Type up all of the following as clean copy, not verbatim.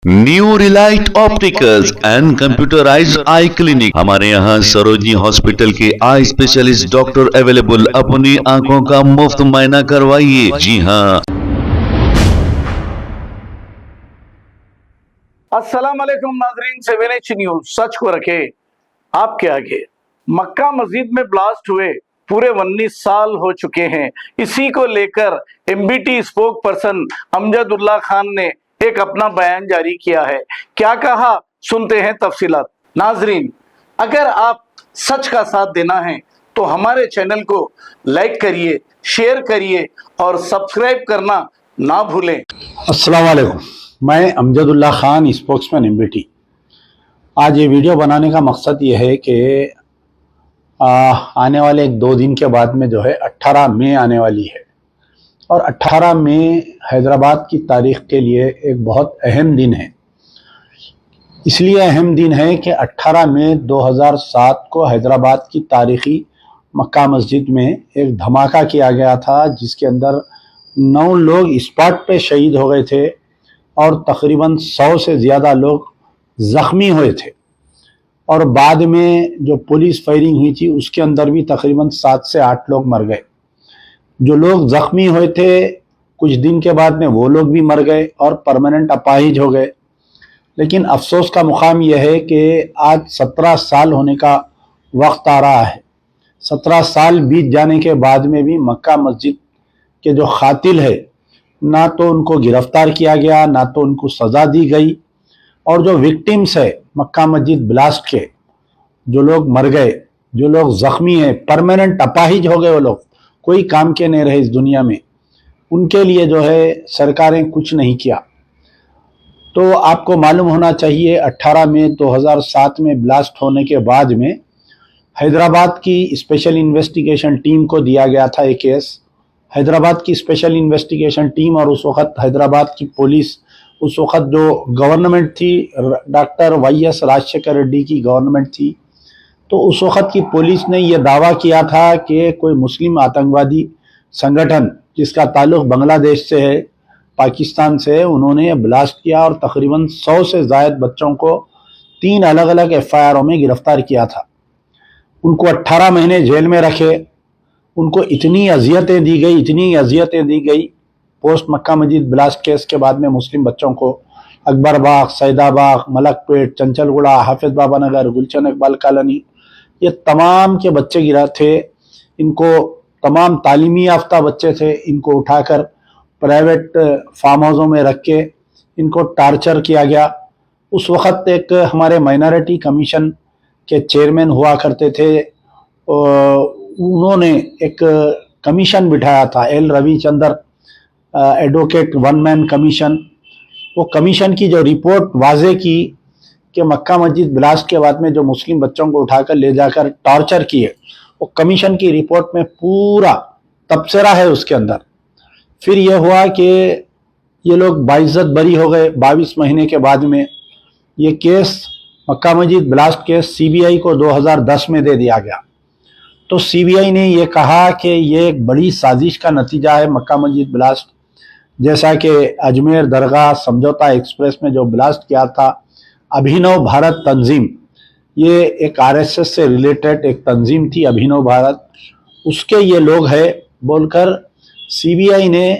New Relight opticals and computerised I clinic. हमारे यहाँ Sarojini hospital के आई स्पेशलिस्ट डॉक्टर अवेलेबल। अपनी आंखों का मुफ्त मुआयना करवाइए। जी हाँ। अस्सलाम वालेकुम नाजरीन, 7H न्यूज सच को रखे आपके आगे। मक्का मस्जिद में ब्लास्ट हुए पूरे 19 साल हो चुके हैं। इसी को लेकर MBT spoke person Amjadullah Khan ने एक अपना बयान जारी किया है। क्या कहा, सुनते हैं तफसीलात। नाजरीन, अगर आप सच का साथ देना है तो हमारे चैनल को लाइक करिए, शेयर करिए और सब्सक्राइब करना ना भूलें। अस्सलाम वालेकुम, मैं अमजदुल्ला खान, स्पोक्समैन एमबीटी। आज ये वीडियो बनाने का मकसद ये है कि आने वाले एक दो दिन के बाद में जो है 18 मई आने वाली है, और 18 मई हैदराबाद की तारीख के लिए एक बहुत अहम दिन है। इसलिए अहम दिन है कि 18 मई 2007 को हैदराबाद की तारीखी मक्का मस्जिद में एक धमाका किया गया था, जिसके अंदर 9 लोग स्पॉट पे शहीद हो गए थे और तकरीबन 100 से ज़्यादा लोग ज़ख्मी हुए थे। और बाद में जो पुलिस फायरिंग हुई थी उसके अंदर भी तकरीबन 7 से 8 लोग मर गए। जो लोग ज़ख्मी हुए थे कुछ दिन के बाद में वो लोग भी मर गए और परमानेंट अपाहिज हो गए। लेकिन अफसोस का मुकाम यह है कि आज 17 साल होने का वक्त आ रहा है। 17 साल बीत जाने के बाद में भी मक्का मस्जिद के जो कातिल है, ना तो उनको गिरफ्तार किया गया, ना तो उनको सज़ा दी गई। और जो विक्टिम्स है मक्का मस्जिद ब्लास्ट के, जो लोग मर गए, जो लोग ज़ख्मी हैं, परमानेंट अपाहिज हो गए, वो लोग कोई काम के नहीं रहे इस दुनिया में, उनके लिए जो है सरकारें कुछ नहीं किया। तो आपको मालूम होना चाहिए 18 मई 2007 में ब्लास्ट होने के बाद में हैदराबाद की स्पेशल इन्वेस्टिगेशन टीम को दिया गया था एक केस। हैदराबाद की स्पेशल इन्वेस्टिगेशन टीम और उस वक़्त हैदराबाद की पुलिस, उस वक़्त जो गवर्नमेंट थी डॉक्टर वाईएस राजशेखर रेड्डी की गवर्नमेंट थी, तो उस वक़्त की पुलिस ने यह दावा किया था कि कोई मुस्लिम आतंकवादी संगठन जिसका ताल्लुक़ बांग्लादेश से है, पाकिस्तान से है, उन्होंने ब्लास्ट किया और तकरीबन 100 से ज़ायद बच्चों को 3 अलग अलग एफआईआरों में गिरफ्तार किया था। उनको 18 महीने जेल में रखे। उनको इतनी अजियतें दी गई, इतनी अजियतें दी गई। पोस्ट मक्का मस्जिद ब्लास्ट केस के बाद में मुस्लिम बच्चों को अकबर बाग, सैदाबाग, मलकपेट, चंचलगुड़ा, हाफिज बाबा नगर, गुलशन इकबाल कॉलोनी, ये तमाम के बच्चे गिरा थे। इनको तमाम तालीमी याफ्ता बच्चे थे, इनको उठाकर प्राइवेट फार्म हाउसों में रख के इनको टार्चर किया गया। उस वक़्त एक हमारे माइनॉरिटी कमीशन के चेयरमैन हुआ करते थे, उन्होंने एक कमीशन बिठाया था, L Ravichandra advocate one man commission. वो कमीशन की जो रिपोर्ट वाजे की कि मक्का मस्जिद ब्लास्ट के बाद में जो मुस्लिम बच्चों को उठाकर ले जाकर टॉर्चर किए, वो कमीशन की रिपोर्ट में पूरा तबसरा है उसके अंदर। फिर यह हुआ कि ये लोग बाइज्जत बरी हो गए 22 महीने के बाद में। ये केस मक्का मस्जिद ब्लास्ट केस सीबीआई को 2010 में दे दिया गया। तो सीबीआई ने ये कहा कि ये एक बड़ी साजिश का नतीजा है मक्का मस्जिद ब्लास्ट। जैसा कि अजमेर दरगाह समझौता एक्सप्रेस में जो ब्लास्ट किया था अभिनव भारत तंजीम, ये एक आरएसएस से रिलेटेड एक तंजीम थी अभिनव भारत, उसके ये लोग हैं बोलकर सीबीआई ने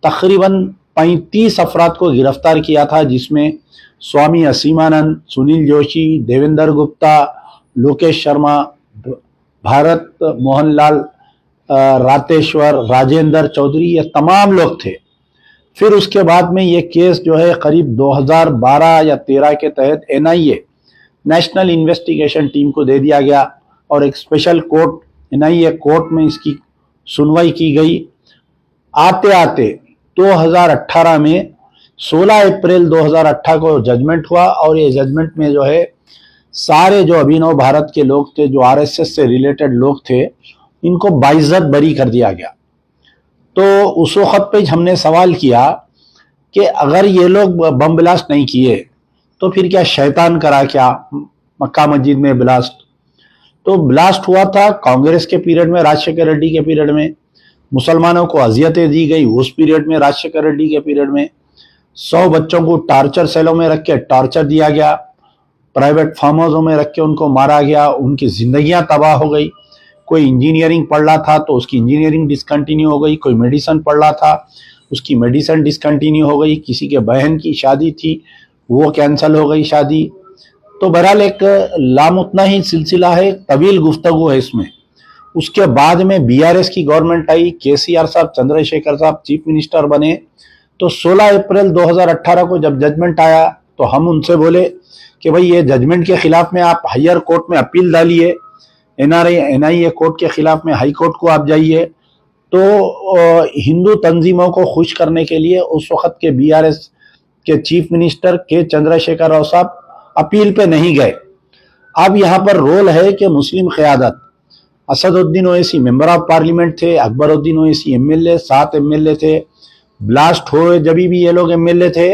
तकरीबन 35 अफराद को गिरफ्तार किया था, जिसमें स्वामी असीमानंद, सुनील जोशी, देवेंद्र गुप्ता, लोकेश शर्मा, भारत मोहनलाल रातेश्वर, राजेंद्र चौधरी, ये तमाम लोग थे। फिर उसके बाद में ये केस जो है करीब 2012 या 13 के तहत एनआईए नेशनल इन्वेस्टिगेशन टीम को दे दिया गया और एक स्पेशल कोर्ट एनआईए कोर्ट में इसकी सुनवाई की गई। आते आते 2018 में 16 अप्रैल 2018 को जजमेंट हुआ और ये जजमेंट में जो है सारे जो अभिनव भारत के लोग थे, जो आरएसएस से रिलेटेड लोग थे, इनको बाइज्जत बरी कर दिया गया। तो उस वक्त पे हमने सवाल किया कि अगर ये लोग बम ब्लास्ट नहीं किए तो फिर क्या शैतान करा क्या मक्का मस्जिद में ब्लास्ट? तो ब्लास्ट हुआ था कांग्रेस के पीरियड में, राजशेखर रेड्डी के पीरियड में। मुसलमानों को अजियतें दी गई उस पीरियड में, राजशेखर रेड्डी के पीरियड में। 100 बच्चों को टार्चर सेलों में रख के टार्चर दिया गया, प्राइवेट फार्म हाउसों में रख के उनको मारा गया, उनकी जिंदगियां तबाह हो गई। कोई इंजीनियरिंग पढ़ रहा था तो उसकी इंजीनियरिंग डिसकंटिन्यू हो गई, कोई मेडिसिन पढ़ रहा था उसकी मेडिसिन डिसकंटिन्यू हो गई, किसी के बहन की शादी थी वो कैंसिल हो गई शादी। तो बहरहाल एक लामुतना ही सिलसिला है, तवील गुफ्तगू है इसमें। उसके बाद में बीआरएस की गवर्नमेंट आई, केसीआर साहब, चंद्रशेखर साहब चीफ मिनिस्टर बने। तो 16 अप्रैल 2018 को जब जजमेंट आया तो हम उनसे बोले कि भाई ये जजमेंट के खिलाफ में आप हायर कोर्ट में अपील डालिए, एनआईए कोर्ट के खिलाफ में हाई कोर्ट को आप जाइए। तो हिंदू तंजीमों को खुश करने के लिए उस वक्त के बीआरएस के चीफ मिनिस्टर के चंद्रशेखर राव साहब अपील पे नहीं गए। अब यहाँ पर रोल है कि मुस्लिम क़यादत, Asaduddin Owaisi member of parliament थे, अकबरुद्दीन ओवैसी एमएलए, 7 एमएलए थे, ब्लास्ट हुए जब भी ये लोग एमएलए थे।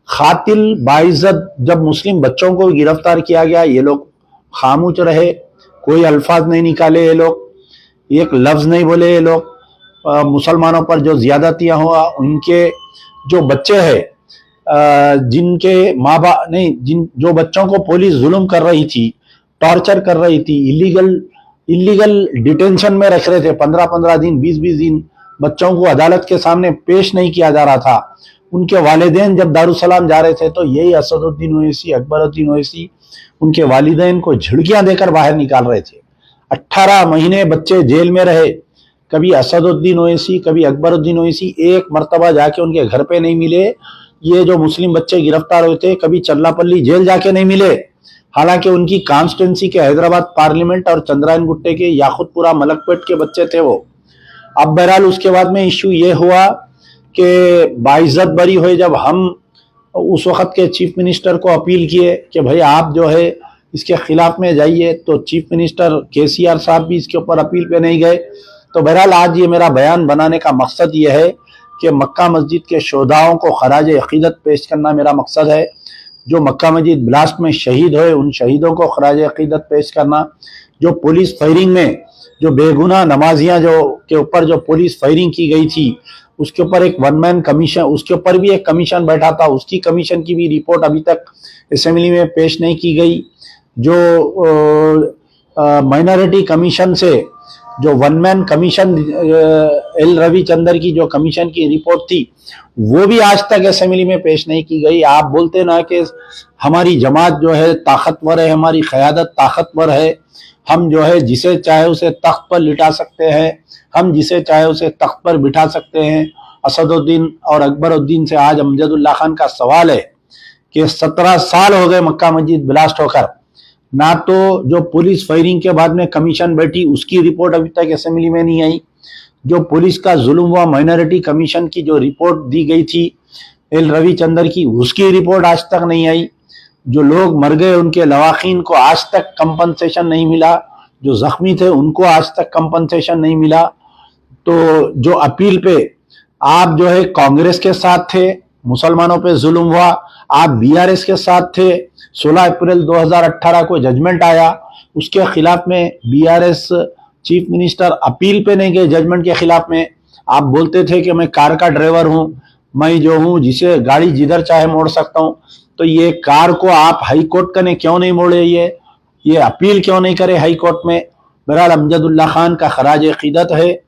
खातिल बाइज्जत जब मुस्लिम बच्चों को गिरफ्तार किया गया ये लोग खामोश रहे, कोई अल्फाज नहीं निकाले, ये लोग एक लफ्ज नहीं बोले। ये लोग मुसलमानों पर जो ज्यादतियां हुआ, उनके जो बच्चे हैं जिनके माँ बाप नहीं, जो बच्चों को पुलिस जुल्म कर रही थी, टॉर्चर कर रही थी, इलीगल डिटेंशन में रख रहे थे, 15-15 दिन, 20-20 दिन बच्चों को अदालत के सामने पेश नहीं किया जा रहा था। उनके वालिदैन जब दारुसलाम जा रहे थे तो यही असदुद्दीन ओवैसी, अकबरुद्दीन ओवैसी उनके वालिदैन को झिड़कियां देकर बाहर निकाल रहे थे। 18 महीने बच्चे जेल में रहे। कभी असदुद्दीन ओवैसी, कभी अकबरुद्दीन ओवैसी एक मर्तबा जाके उनके घर पे नहीं मिले। ये जो मुस्लिम बच्चे गिरफ्तार हुए थे कभी चल्लापल्ली जेल जाके नहीं मिले, हालांकि उनकी कॉन्स्टिट्यूंसी के हैदराबाद पार्लियामेंट और चंद्रायन गुट्टे के याकुतपुरा मलकपेट के बच्चे थे वो। अब बहरहाल उसके बाद में इश्यू ये हुआ कि बाइज्जत बरी हुए जब हम उस वक्त के चीफ मिनिस्टर को अपील किए कि भाई आप जो है इसके खिलाफ में जाइए, तो चीफ मिनिस्टर केसीआर साहब भी इसके ऊपर अपील पे नहीं गए। तो बहरहाल आज ये मेरा बयान बनाने का मकसद ये है कि मक्का मस्जिद के शोधाओं को खराज अकीदत पेश करना मेरा मकसद है। जो मक्का मस्जिद ब्लास्ट में शहीद हुए उन शहीदों को खराज अकीदत पेश करना। जो पुलिस फायरिंग में जो बेगुनाह नमाजियां जो के ऊपर जो पुलिस फायरिंग की गई थी उसके ऊपर एक वन मैन कमीशन, उसके ऊपर भी एक कमीशन बैठा था, उसकी कमीशन की भी रिपोर्ट अभी तक असेंबली में पेश नहीं की गई। जो माइनॉरिटी कमीशन से जो one man commission L Ravichandra की जो कमीशन की रिपोर्ट थी वो भी आज तक असेंबली में पेश नहीं की गई। आप बोलते ना कि हमारी जमात जो है ताकतवर है, हमारी क़यादत ताकतवर है, हम जो है जिसे चाहे उसे तख्त पर लिटा सकते हैं, हम जिसे चाहे उसे तख्त पर बिठा सकते हैं। असदुद्दीन और अकबरुद्दीन से आज अमजदुल्ला खान का सवाल है कि 17 साल हो गए मक्का मस्जिद ब्लास्ट होकर, ना तो जो पुलिस फायरिंग के बाद में कमीशन बैठी उसकी रिपोर्ट अभी तक असेंबली में नहीं आई, जो पुलिस का जुल्म हुआ माइनॉरिटी कमीशन की जो रिपोर्ट दी गई थी एल रविचंद्र की उसकी रिपोर्ट आज तक नहीं आई, जो लोग मर गए उनके लवाकिन को आज तक कंपनसेशन नहीं मिला, जो जख्मी थे उनको आज तक कंपनसेशन नहीं मिला। तो जो अपील पे आप जो है कांग्रेस के साथ थे, मुसलमानों पे जुल्म हुआ, आप बीआरएस के साथ थे। 16 अप्रैल 2018 को जजमेंट आया, उसके खिलाफ में बीआरएस चीफ मिनिस्टर अपील पे नहीं गए जजमेंट के खिलाफ में। आप बोलते थे कि मैं कार का ड्राइवर हूं, मैं जो हूं जिसे गाड़ी जिधर चाहे मोड़ सकता हूं, तो ये कार को आप हाई कोर्ट का ने क्यों नहीं मोड़े, ये अपील क्यों नहीं करे हाई कोर्ट में। बहरहाल अमजदुल्ला खान का खराज अकीदत है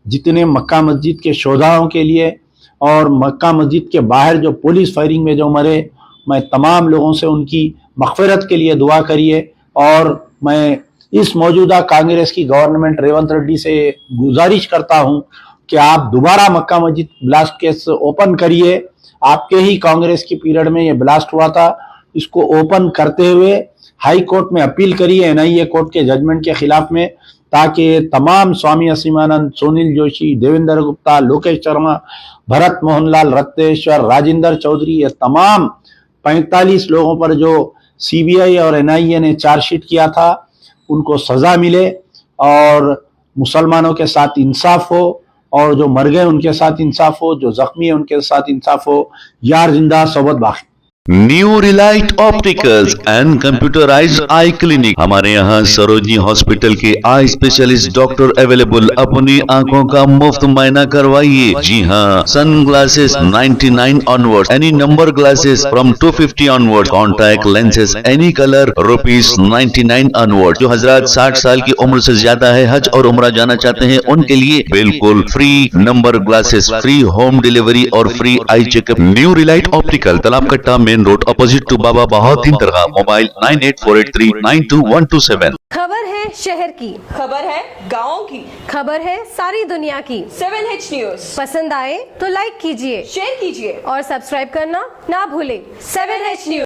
जितने मक्का मस्जिद के शोधाओं के लिए और मक्का मस्जिद के बाहर जो पुलिस फायरिंग में जो मरे, मैं तमाम लोगों से उनकी मग़फ़िरत के लिए दुआ करिए। और मैं इस मौजूदा कांग्रेस की गवर्नमेंट रेवंत रेड्डी से गुजारिश करता हूं कि आप दोबारा मक्का मस्जिद ब्लास्ट केस ओपन करिए। आपके ही कांग्रेस की पीरियड में ये ब्लास्ट हुआ था, इसको ओपन करते हुए हाई कोर्ट में अपील करिए एनआईए कोर्ट के जजमेंट के खिलाफ में, ताकि तमाम स्वामी असीमानंद, सोनिल जोशी, देवेंद्र गुप्ता, लोकेश शर्मा, भरत मोहनलाल रत्तेश्वर, राजेंद्र चौधरी, ये तमाम 45 लोगों पर जो सीबीआई और एनआईए ने चार्जशीट किया था उनको सजा मिले और मुसलमानों के साथ इंसाफ हो, और जो मर गए उनके साथ इंसाफ हो, जो जख्मी है उनके साथ इंसाफ हो। यार जिंदा सोबत बाकी। New Relight opticals and computerised I clinic. हमारे यहाँ सरोजनी हॉस्पिटल के आई स्पेशलिस्ट डॉक्टर अवेलेबल। अपनी आंखों का मुफ्त मुआयना करवाइए। जी हाँ, sun glasses 99 onward, any number glasses from 250 onward, contact lenses any colour ₹99 onward. जो हजरात 60 साल की उम्र से ज्यादा है, हज और उम्रा जाना चाहते हैं, उनके लिए बिल्कुल free number glasses, free home delivery और free eye checkup. New Relight Optical, Talab Katta, main road, opposite to Baba Bahauddin दरगाह। मोबाइल 9848392127। खबर है शहर की, खबर है गाँव की, खबर है सारी दुनिया की। 7H न्यूज पसंद आए तो लाइक कीजिए, शेयर कीजिए और सब्सक्राइब करना ना भूलें। 7H news.